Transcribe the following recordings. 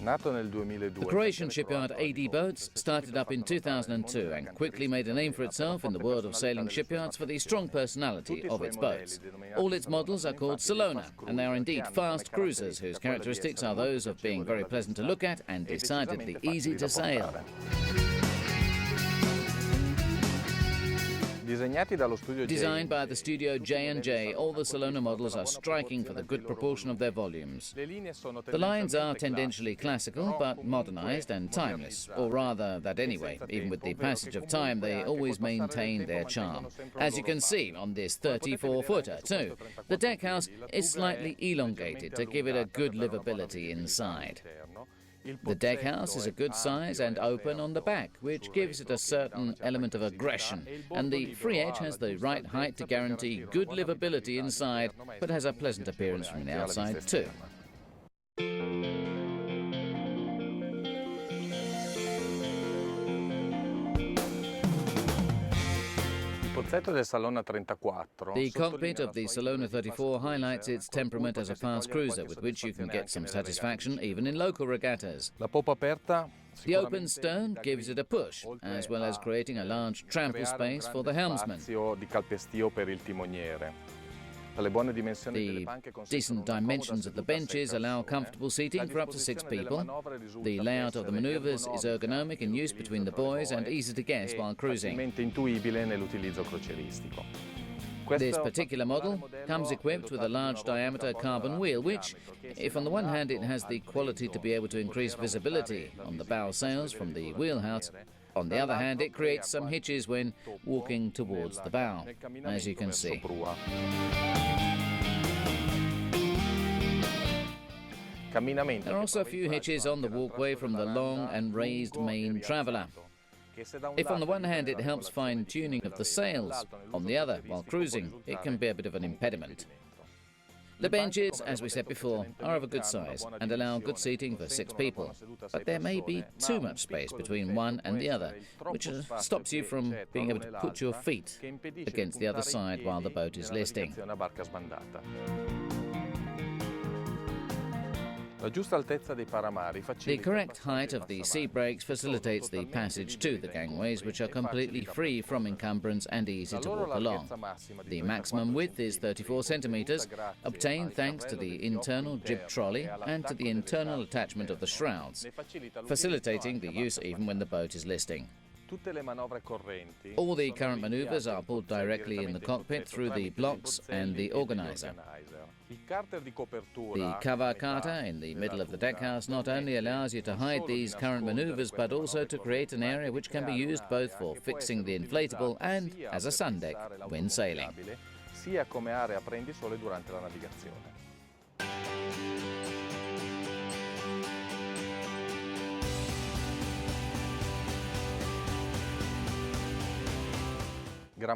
The Croatian shipyard AD Boats started up in 2002 and quickly made a name for itself in the world of sailing shipyards for the strong personality of its boats. All its models are called Salona, and they are indeed fast cruisers whose characteristics are those of being very pleasant to look at and decidedly easy to sail. Designed by the studio J&J, all the Salona models are striking for the good proportion of their volumes. The lines are tendentially classical, but modernized and timeless, or rather that anyway, even with the passage of time, they always maintain their charm. As you can see on this 34-footer too, the deckhouse is slightly elongated to give it a good livability inside. The deckhouse is a good size and open on the back, which gives it a certain element of aggression, and the free edge has the right height to guarantee good livability inside, but has a pleasant appearance from the outside too. The cockpit of the Salona 34 highlights its temperament as a fast cruiser, with which you can get some satisfaction even in local regattas. The open stern gives it a push, as well as creating a large trample space for the helmsman. The decent dimensions of the benches allow comfortable seating for up to 6 people. The layout of the manoeuvres is ergonomic in use between the buoys and easy to guess while cruising. This particular model comes equipped with a large diameter carbon wheel, which, if on the one hand it has the quality to be able to increase visibility on the bow sails from the wheelhouse, on the other hand it creates some hitches when walking towards the bow, as you can see. There are also a few hitches on the walkway from the long and raised main traveller. If on the one hand it helps fine-tuning of the sails, on the other, while cruising, it can be a bit of an impediment. The benches, as we said before, are of a good size and allow good seating for 6 people, but there may be too much space between one and the other, which stops you from being able to put your feet against the other side while the boat is listing. The correct height of the sea brakes facilitates the passage to the gangways, which are completely free from encumbrance and easy to walk along. The maximum width is 34 centimetres, obtained thanks to the internal jib trolley and to the internal attachment of the shrouds, facilitating the use even when the boat is listing. All the current manoeuvres are pulled directly in the cockpit through the blocks and the organizer. The cover carter in the middle of the deckhouse not only allows you to hide these current manoeuvres, but also to create an area which can be used both for fixing the inflatable and as a sun deck when sailing. A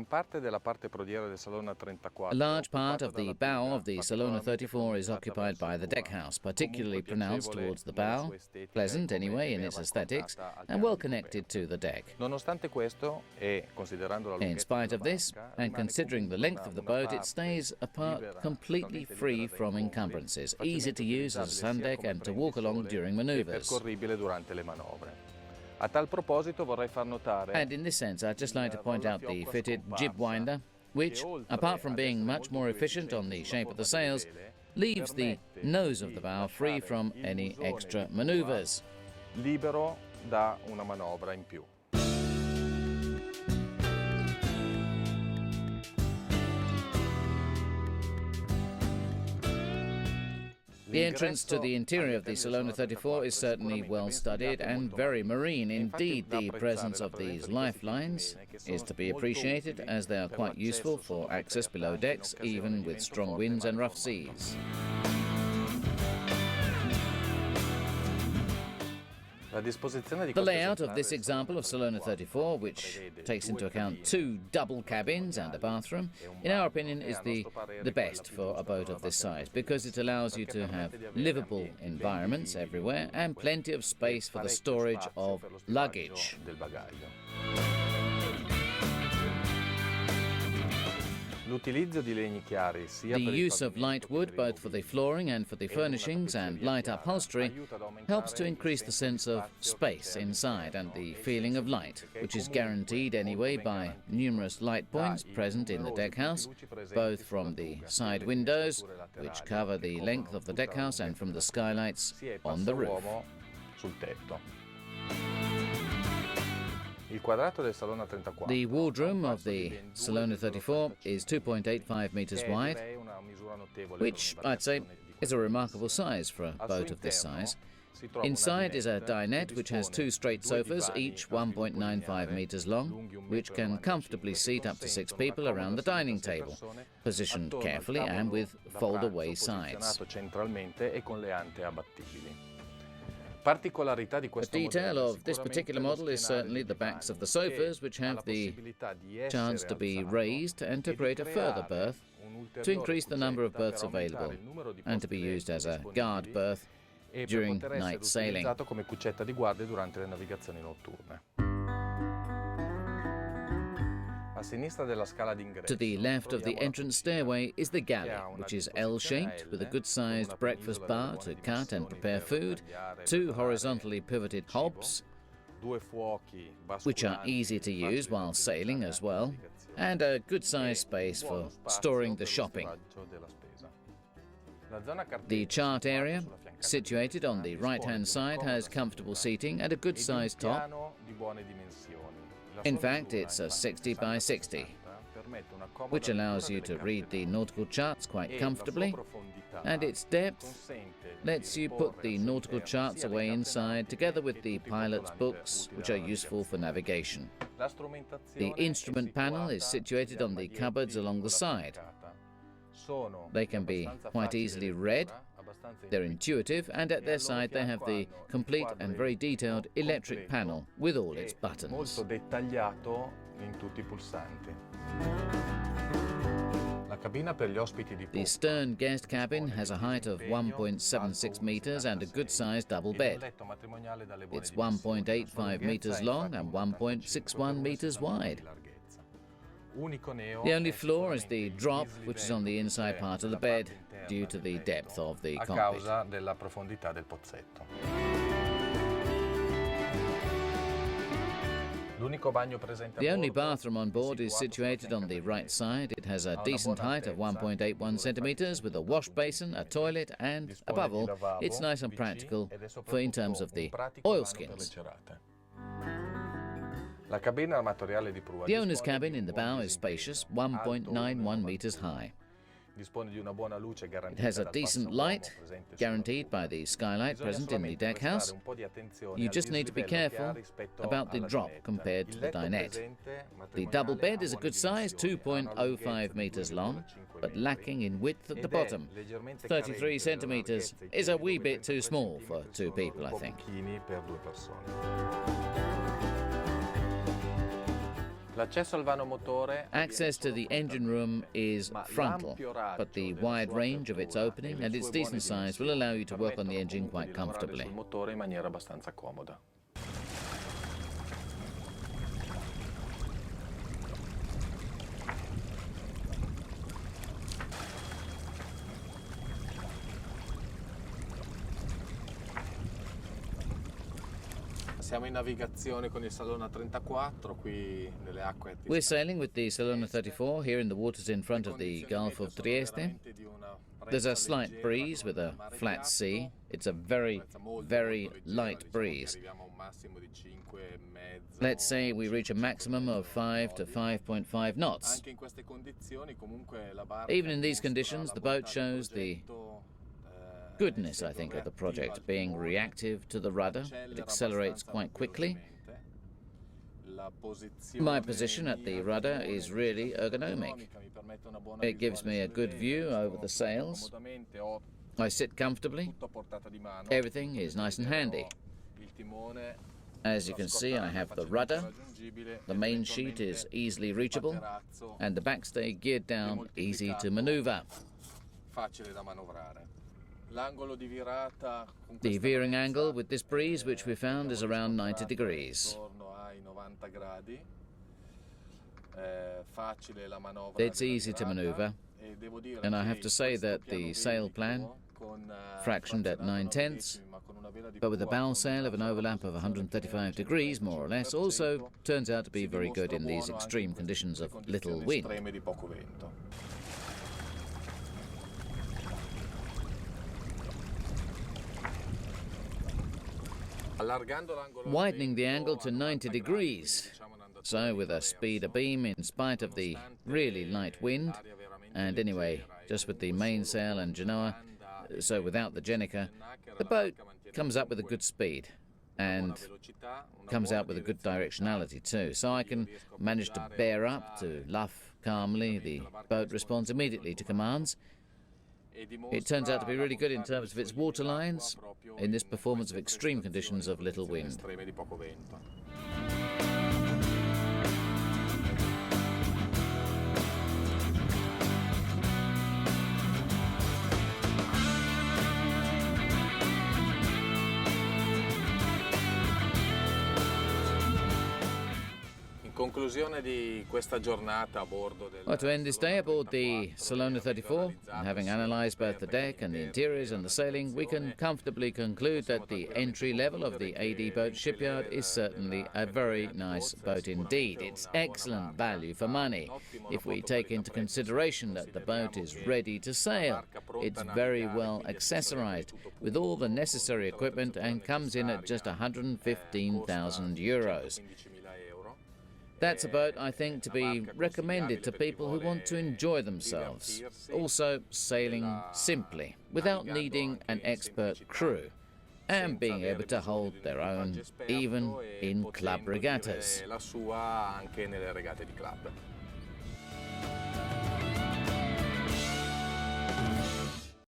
large part of the bow of the Salona 34 is occupied by the deckhouse, particularly pronounced towards the bow, pleasant anyway in its aesthetics, and well connected to the deck. In spite of this, and considering the length of the boat, it stays apart completely free from encumbrances, easy to use as a sun deck and to walk along during manoeuvres. And in this sense, I'd just like to point out the fitted jib winder, which, apart from being much more efficient on the shape of the sails, leaves the nose of the bow free from any extra manoeuvres. The entrance to the interior of the Salona 34 is certainly well studied and very marine. Indeed, the presence of these lifelines is to be appreciated, as they are quite useful for access below decks, even with strong winds and rough seas. The layout of this example of Salona 34, which takes into account 2 double cabins and a bathroom, in our opinion is the best for a boat of this size, because it allows you to have livable environments everywhere and plenty of space for the storage of luggage. The use of light wood, both for the flooring and for the furnishings and light upholstery, helps to increase the sense of space inside and the feeling of light, which is guaranteed anyway by numerous light points present in the deckhouse, both from the side windows, which cover the length of the deckhouse, and from the skylights on the roof. The wardroom of the Salona 34 is 2.85 meters wide, which I'd say is a remarkable size for a boat of this size. Inside is a dinette which has two straight sofas, each 1.95 meters long, which can comfortably seat up to 6 people around the dining table, positioned carefully and with fold-away sides. The detail of this particular model is certainly the backs of the sofas, which have the chance to be raised and to create a further berth, to increase the number of berths available, and to be used as a guard berth during night sailing. To the left of the entrance stairway is the galley, which is L-shaped, with a good-sized breakfast bar to cut and prepare food, 2 horizontally pivoted hobs, which are easy to use while sailing as well, and a good-sized space for storing the shopping. The chart area, situated on the right-hand side, has comfortable seating and a good-sized top. In fact, it's a 60 by 60, which allows you to read the nautical charts quite comfortably, and its depth lets you put the nautical charts away inside, together with the pilot's books, which are useful for navigation. The instrument panel is situated on the cupboards along the side. They can be quite easily read. They're intuitive, and at their side they have the complete and very detailed electric panel with all its buttons. The stern guest cabin has a height of 1.76 meters and a good-sized double bed. It's 1.85 meters long and 1.61 meters wide. The only flaw is the drop, which is on the inside part of the bed, due to the depth of the cockpit. The only bathroom on board is situated on the right side. It has a decent height of 1.81 centimeters with a wash basin, a toilet, and, above all, it's nice and practical in terms of the oilskins. The owner's cabin in the bow is spacious, 1.91 meters high. It has a decent light, guaranteed by the skylight present in the deckhouse. You just need to be careful about the drop compared to the dinette. The double bed is a good size, 2.05 meters long, but lacking in width at the bottom. 33 centimeters is a wee bit too small for 2 people, I think. Access to the engine room is frontal, but the wide range of its opening and its decent size will allow you to work on the engine quite comfortably. We're sailing with the Salona 34 here in the waters in front of the Gulf of Trieste. There's a slight breeze with a flat sea. It's a very, very light breeze. Let's say we reach a maximum of 5 to 5.5 knots. Even in these conditions, the boat shows the goodness, I think, of the project, being reactive to the rudder. It accelerates quite quickly. My position at the rudder is really ergonomic. It gives me a good view over the sails. I sit comfortably. Everything is nice and handy. As you can see, I have the rudder. The main sheet is easily reachable, and the backstay geared down, easy to maneuver. The veering angle with this breeze, which we found, is around 90 degrees. It's easy to maneuver, and I have to say that the sail plan, fractioned at 9/10, but with a bow sail of an overlap of 135 degrees, more or less, also turns out to be very good in these extreme conditions of little wind. Widening the angle to 90 degrees, so with a speed abeam in spite of the really light wind, and anyway, just with the mainsail and genoa, so without the Jenica, the boat comes up with a good speed and comes out with a good directionality too. So I can manage to bear up, to luff calmly. The boat responds immediately to commands. It turns out to be really good in terms of its water lines in this performance of extreme conditions of little wind. Well, to end this day aboard the Salona 34, having analysed both the deck and the interiors and the sailing, we can comfortably conclude that the entry level of the AD Boat Shipyard is certainly a very nice boat indeed. It's excellent value for money if we take into consideration that the boat is ready to sail. It's very well accessorised with all the necessary equipment and comes in at just €115,000. That's a boat, I think, to be recommended to people who want to enjoy themselves. Also, sailing simply, without needing an expert crew, and being able to hold their own, even in club regattas.